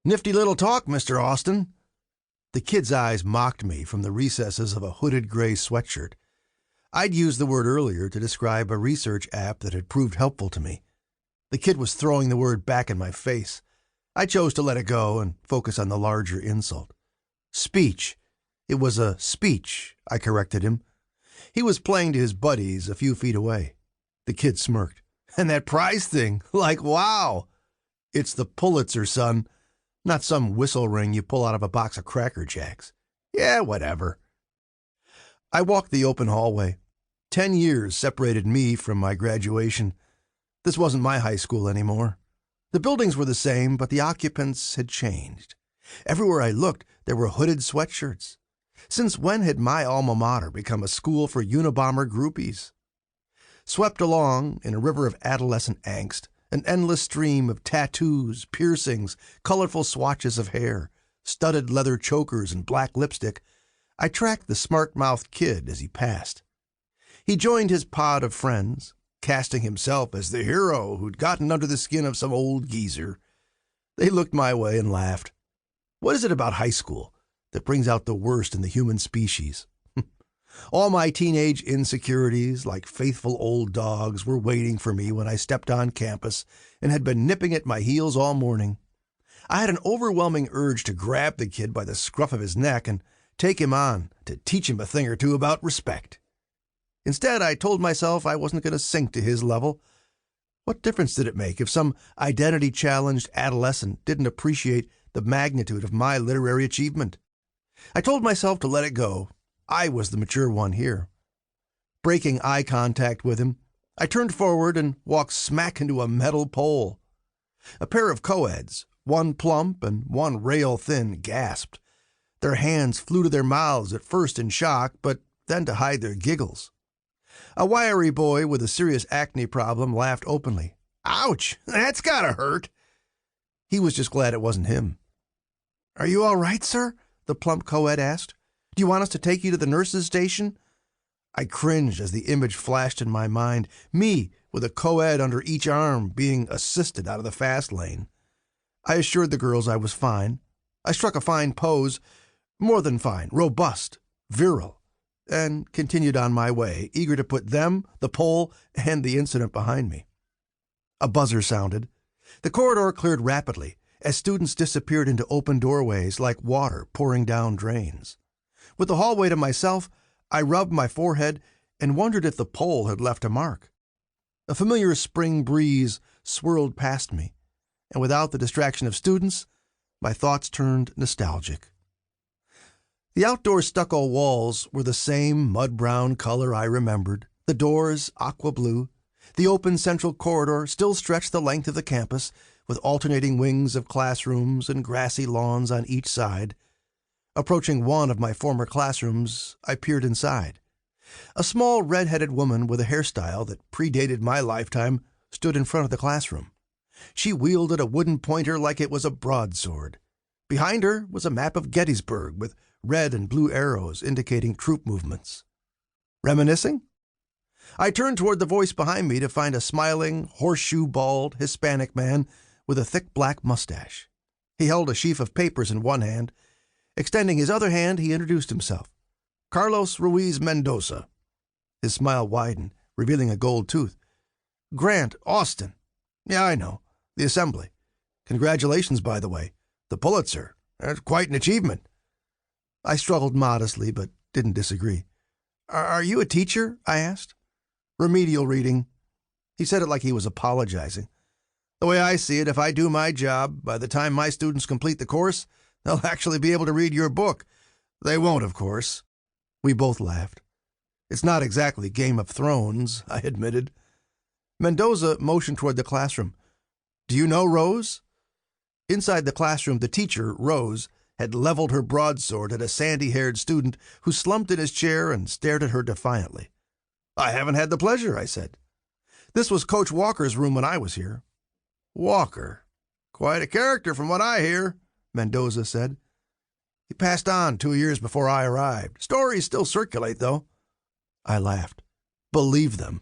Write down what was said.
Nifty little talk, Mr. Austin. The kid's eyes mocked me from the recesses of a hooded gray sweatshirt. I'd used the word earlier to describe a research app that had proved helpful to me. The kid was throwing the word back in my face. I chose to let it go and focus on the larger insult. Speech. It was a speech, I corrected him. He was playing to his buddies a few feet away. The kid smirked. And that prize thing, like wow. It's the Pulitzer, son. Not some whistle ring you pull out of a box of Cracker Jacks. Yeah, whatever. I walked the open hallway. 10 years separated me from my graduation. This wasn't my high school anymore. The buildings were the same, but the occupants had changed. Everywhere I looked, there were hooded sweatshirts. Since when had my alma mater become a school for Unabomber groupies? Swept along in a river of adolescent angst, an endless stream of tattoos, piercings, colorful swatches of hair, studded leather chokers, and black lipstick, I tracked the smart-mouthed kid as he passed. He joined his pod of friends, casting himself as the hero who'd gotten under the skin of some old geezer. They looked my way and laughed. What is it about high school that brings out the worst in the human species? All my teenage insecurities, like faithful old dogs, were waiting for me when I stepped on campus and had been nipping at my heels all morning. I had an overwhelming urge to grab the kid by the scruff of his neck and take him on to teach him a thing or two about respect. Instead, I told myself I wasn't going to sink to his level. What difference did it make if some identity-challenged adolescent didn't appreciate the magnitude of my literary achievement? I told myself to let it go. I was the mature one here. Breaking eye contact with him, I turned forward and walked smack into a metal pole. A pair of co-eds, one plump and one rail-thin, gasped. Their hands flew to their mouths at first in shock, but then to hide their giggles. A wiry boy with a serious acne problem laughed openly. Ouch! That's gotta hurt! He was just glad it wasn't him. Are you all right, sir? The plump co-ed asked. Do you want us to take you to the nurse's station? I cringed as the image flashed in my mind, me with a co-ed under each arm being assisted out of the fast lane. I assured the girls I was fine. I struck a fine pose, more than fine, robust, virile, and continued on my way, eager to put them, the pole, and the incident behind me. A buzzer sounded. The corridor cleared rapidly as students disappeared into open doorways like water pouring down drains. With the hallway to myself, I rubbed my forehead and wondered if the pole had left a mark. A familiar spring breeze swirled past me, and without the distraction of students, my thoughts turned nostalgic. The outdoor stucco walls were the same mud-brown color I remembered, the doors aqua blue. The open central corridor still stretched the length of the campus, with alternating wings of classrooms and grassy lawns on each side. Approaching one of my former classrooms, I peered inside. A small red-headed woman with a hairstyle that predated my lifetime stood in front of the classroom. She wielded a wooden pointer like it was a broadsword. Behind her was a map of Gettysburg with red and blue arrows indicating troop movements. Reminiscing? I turned toward the voice behind me to find a smiling, horseshoe-bald Hispanic man with a thick black mustache. He held a sheaf of papers in one hand. Extending his other hand, he introduced himself. Carlos Ruiz Mendoza. His smile widened, revealing a gold tooth. Grant, Austin. Yeah, I know. The Assembly. Congratulations, by the way. The Pulitzer. That's quite an achievement. I struggled modestly, but didn't disagree. Are you a teacher? I asked. Remedial reading. He said it like he was apologizing. The way I see it, if I do my job, by the time my students complete the course, they'll actually be able to read your book. They won't, of course. We both laughed. It's not exactly Game of Thrones, I admitted. Mendoza motioned toward the classroom. Do you know Rose? Inside the classroom, the teacher, Rose, had leveled her broadsword at a sandy-haired student who slumped in his chair and stared at her defiantly. I haven't had the pleasure, I said. This was Coach Walker's room when I was here. Walker. Quite a character from what I hear, Mendoza said. He passed on 2 years before I arrived. Stories still circulate, though. I laughed. Believe them.